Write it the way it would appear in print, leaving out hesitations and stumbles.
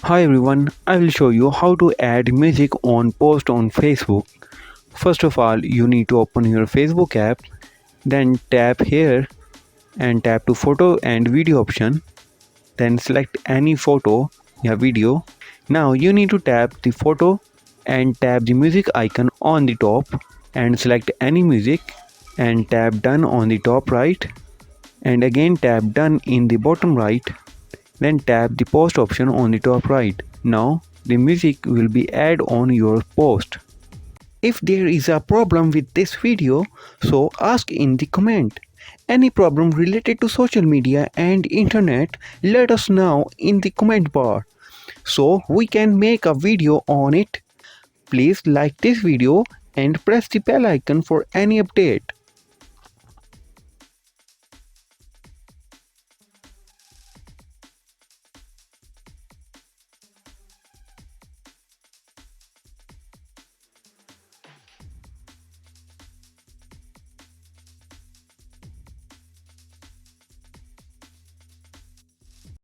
Hi everyone, I will show you how to add music on post on Facebook. First of all, you need to open your Facebook app, then tap here and tap to photo and video option, then select any photo or video. Now you need to tap the photo and tap the music icon on the top and select any music and tap done on the top right and again tap done in the bottom right. Then tap the post option on the top right. Now the music will be added on your post. If there is a problem with this video, so ask in the comment. Any problem related to social media and internet, let us know in the comment bar so we can make a video on it. Please like this video and press the bell icon for any update.